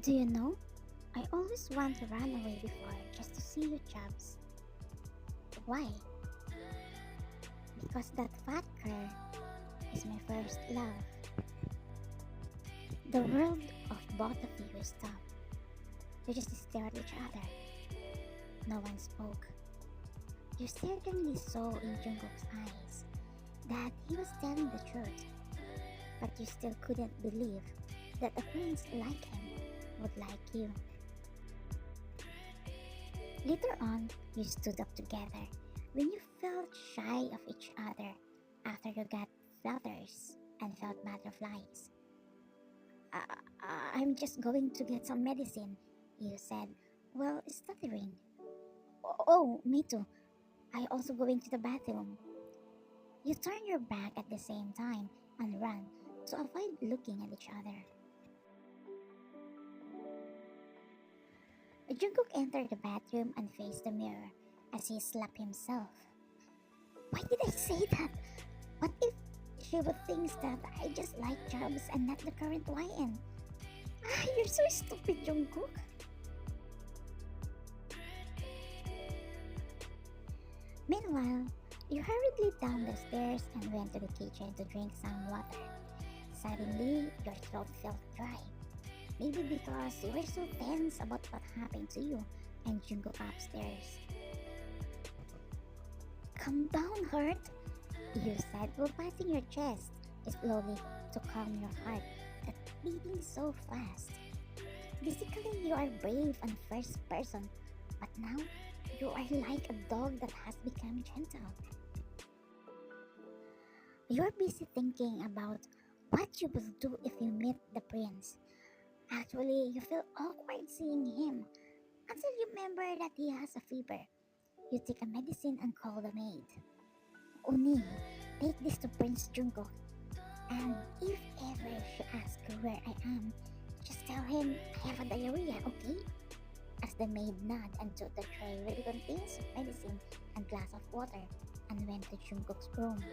Do you know? I always want to run away before just to see you, Chubs. Why? Because that fat girl is my first love. The world of both of you stopped. You just stared at each other. No one spoke. You certainly saw in Jungkook's eyes that he was telling the truth, but you still couldn't believe that a prince like him would like you. Later on, you stood up together when you felt shy of each other after you got flutters and felt butterflies. I'm just going to get some medicine, you said, while stuttering. Oh, me too. I also going to the bathroom. You turn your back at the same time and run to avoid looking at each other. Jungkook entered the bathroom and faced the mirror as he slapped himself. Why did I say that? What if Shiva thinks that I just like Chubbs and not the current YN? You're so stupid, Jungkook. Meanwhile, you hurriedly down the stairs and went to the kitchen to drink some water. Suddenly, your throat felt dry. Maybe because you were so tense about what happened to you and Jungkook upstairs. Calm down, Hurt, you said while patting your chest slowly to calm your heart that's beating so fast. Physically, you are brave and first person, but now you are like a dog that has become gentle. You're busy thinking about what you will do if you meet the prince. Actually, you feel awkward seeing him until you remember that he has a fever. You take a medicine and call the maid. Uni, take this to Prince Jungkook. And if ever she asks where I am, just tell him I have a diarrhea, okay? As the maid nodded and took the tray with contents of medicine and glass of water and went to Jungkook's room.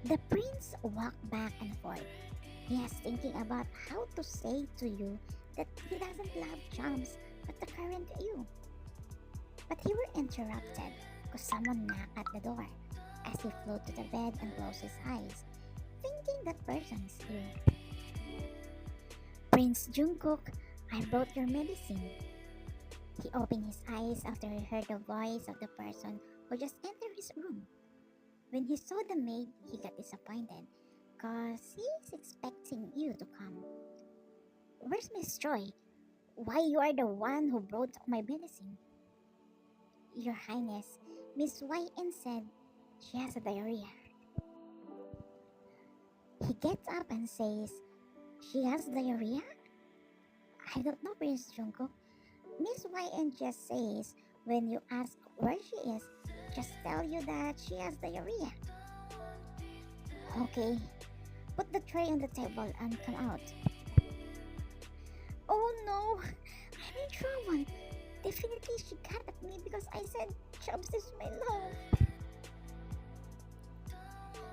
The prince walked back and forth. Yes, thinking about how to say to you that he doesn't love Chums but the current you. But he were interrupted because someone knocked at the door as he flew to the bed and closed his eyes, thinking that person's you. Prince Jungkook, I brought your medicine. He opened his eyes after he heard the voice of the person who just entered his room. When he saw the maid, he got disappointed because he's expecting you to come. Where's Miss Joy? Why you are the one who brought my medicine? Your Highness, Miss YN said she has a diarrhea. He gets up and says, she has diarrhea? I don't know, Prince Jungkook. Miss YN just says when you ask where she is, just tell you that she has diarrhea. Okay, put the tray on the table and come out. Oh no, I'm in trouble. Definitely she got at me because I said Chubbs is my love.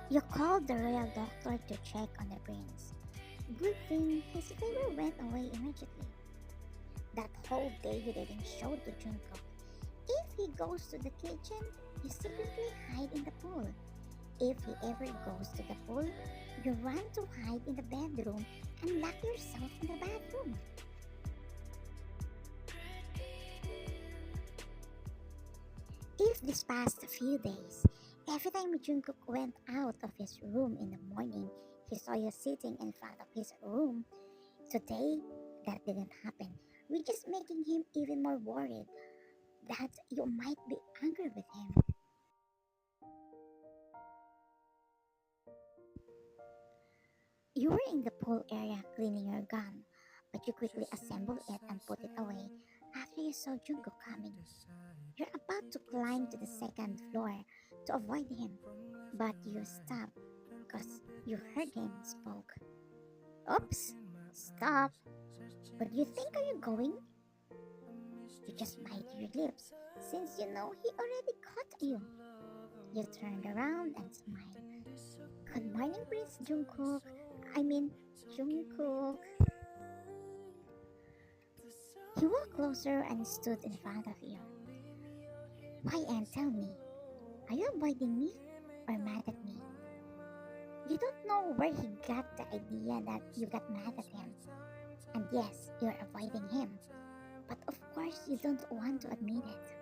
You called the royal doctor to check on the prince. Good thing his fever went away immediately. That whole day you didn't show to Jungkook. If he goes to the kitchen, you secretly hide in the pool. If he ever goes to the pool, you run to hide in the bedroom and lock yourself in the bathroom. If this past few days, every time Jungkook went out of his room in the morning, he saw you sitting in front of his room. Today, that didn't happen, which is making him even more worried that you might be angry with him. You were in the pool area cleaning your gun, but you quickly assembled it and put it away after you saw Jungkook coming. You're about to climb to the second floor to avoid him, but you stopped because you heard him spoke. Oops, stop. Where do you think are you going? You just bite your lips since you know he already caught you. You turned around and smiled. Good morning, Prince Jungkook. I mean, Jungkook. He walked closer and stood in front of you. Why, and tell me, are you avoiding me or mad at me? You don't know where he got the idea that you got mad at him. And yes, you're avoiding him. But of course, you don't want to admit it.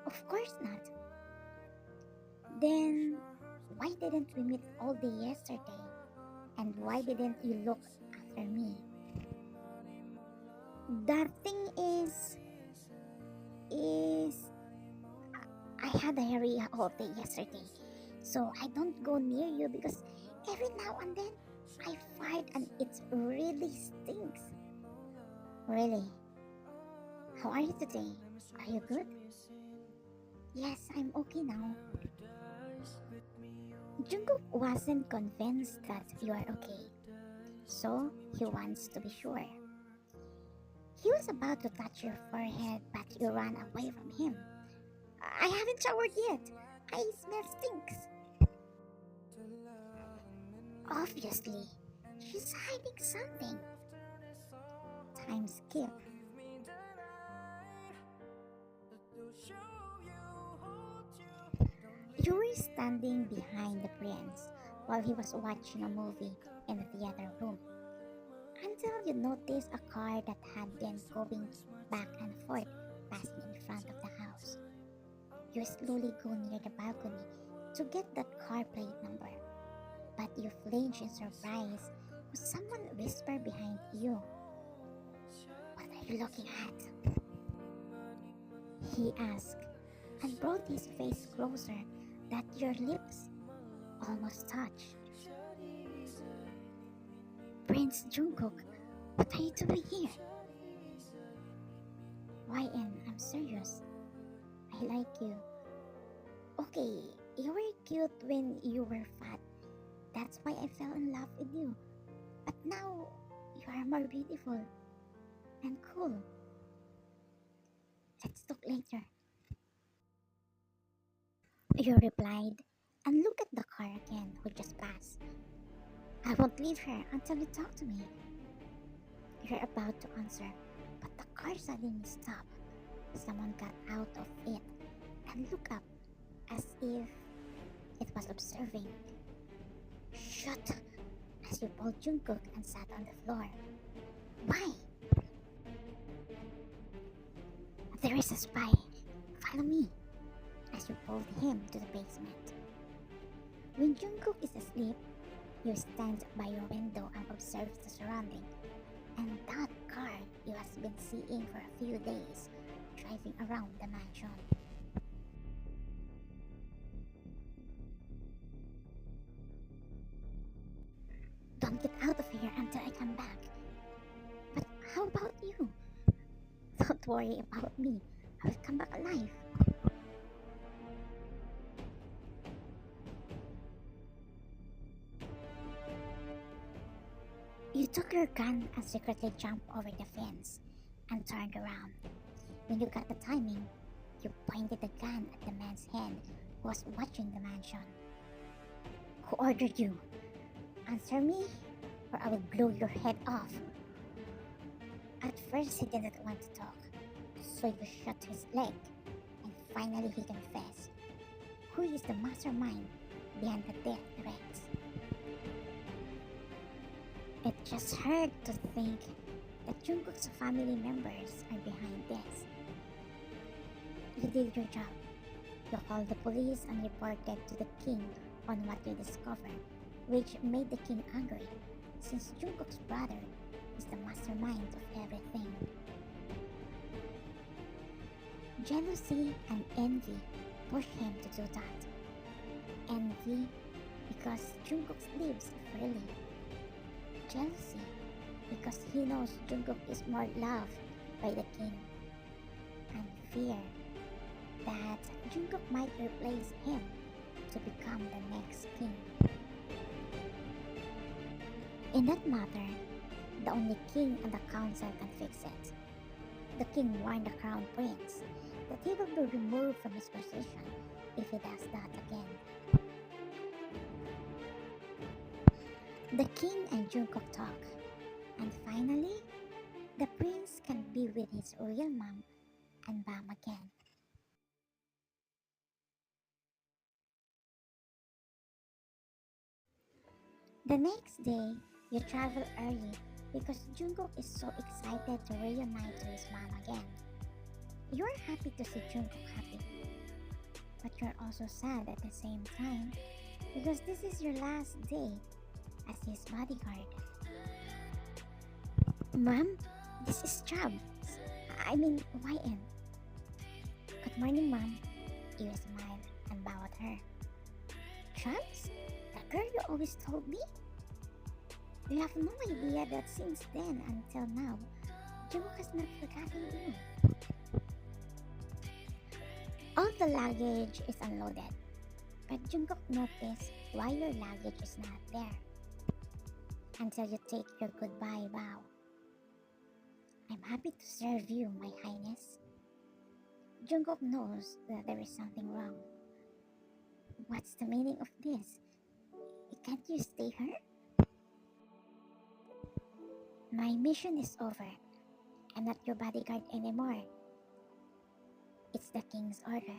Of course not. Then, why didn't we meet all day yesterday? And why didn't you look after me? The thing is, I had a diarrhea all day yesterday. So I don't go near you because every now and then I fart and it really stinks. Really? How are you today? Are you good? Yes, I'm okay now. Jungkook wasn't convinced that you are okay, so he wants to be sure. He was about to touch your forehead, but you ran away from him. I haven't showered yet. I smell stinks. Obviously, she's hiding something. Time skip. You were standing behind the prince while he was watching a movie in the theater room until you noticed a car that had been going back and forth passing in front of the house. You slowly go near the balcony to get that car plate number, but you flinch in surprise when someone whispered behind you, "What are you looking at?" He asked and brought his face closer that your lips almost touched. Prince Jungkook, what are you doing here? YN, I'm serious. I like you. Okay, you were cute when you were fat. That's why I fell in love with you. But now, you are more beautiful and cool. Let's talk later. You replied and looked at the car again who just passed. I won't leave her until you talk to me. You're about to answer, but the car suddenly stopped. Someone got out of it and looked up as if it was observing. Shut! As you pulled Jungkook and sat on the floor. Why? There is a spy. Follow me. As you pulled him to the basement. When Jungkook is asleep, you stand by your window and observe the surrounding. And that car you have been seeing for a few days, driving around the mansion. Don't get out of here until I come back. But how about you? Don't worry about me. I will come back alive. You took your gun and secretly jumped over the fence and turned around. When you got the timing, you pointed the gun at the man's head who was watching the mansion. Who ordered you? Answer me, or I will blow your head off. At first, he didn't want to talk, so you shot his leg, and finally he confessed. Who is the mastermind behind the death threats? It just hurt to think that Jungkook's family members are behind this. You did your job. You called the police and reported to the king on what you discovered, which made the king angry, since Jungkook's brother is the mastermind of everything. Jealousy and envy pushed him to do that. Envy because Jungkook lives freely. Jealousy because he knows Jungkook is more loved by the king. And fear that Jungkook might replace him to become the next king. In that matter, the only king and the council can fix it. The king warned the crown prince that he will be removed from his position if he does that again. The king and Jungkook talk, and finally, the prince can be with his real mom and Bam again. The next day, you travel early because Jungkook is so excited to reunite to his mom again. You're happy to see Jungkook happy, but you're also sad at the same time because this is your last day as his bodyguard. Mom, this is Chubb. YN. Good morning, Mom. You smile and bow at her. Chubbs? The girl you always told me? You have no idea that since then until now, Jungkook has not forgotten you. All the luggage is unloaded, but Jungkook noticed why your luggage is not there until you take your goodbye bow. I'm happy to serve you, my highness. Jungkook knows that there is something wrong. What's the meaning of this? Can't you stay here? My mission is over. I'm not your bodyguard anymore. It's the king's order.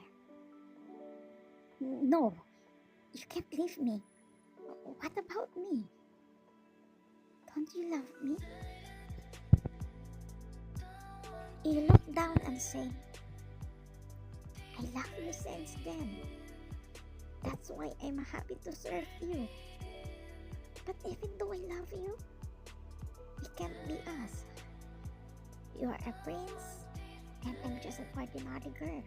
No, you can't leave me. What about me? Don't you love me? You look down and say, I love you since then. That's why I'm happy to serve you. But even though I love you, it can't be us. You are a prince, and I'm just an ordinary girl.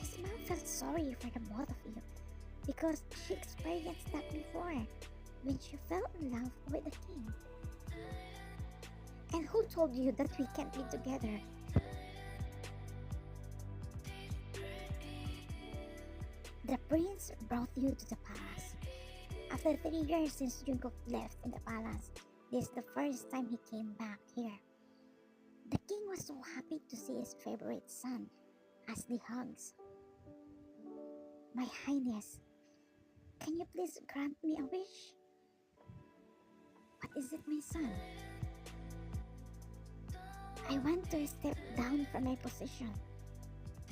His mom felt sorry for the both of you because she experienced that before when she fell in love with the king. And who told you that we can't be together? The prince brought you to the palace. After 3 years since Jungkook left in the palace, this is the first time he came back here. The king was so happy to see his favorite son as he hugs. My highness, can you please grant me a wish? What is it, my son? I want to step down from my position.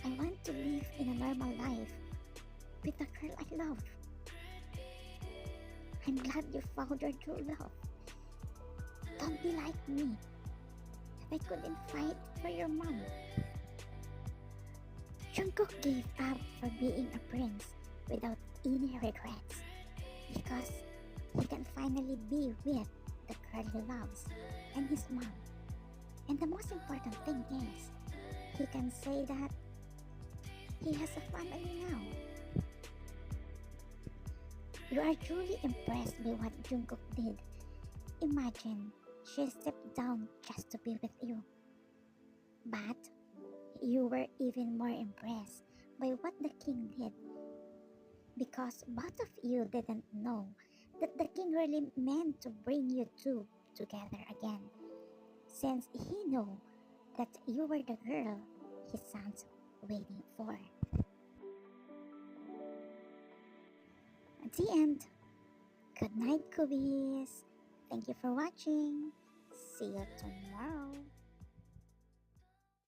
I want to live in a normal life with the girl I love. I'm glad you found your true love. Don't be like me, that I couldn't fight for your mom. Jungkook gave up for being a prince without any regrets because he can finally be with the girl he loves and his mom. And the most important thing is, he can say that he has a family now. You are truly impressed by what Jungkook did. Imagine she stepped down just to be with you. But you were even more impressed by what the king did because both of you didn't know that the king really meant to bring you two together again, since he knew that you were the girl his son's waiting for. At the end. Good night, Kubies. Thank you for watching. See you tomorrow.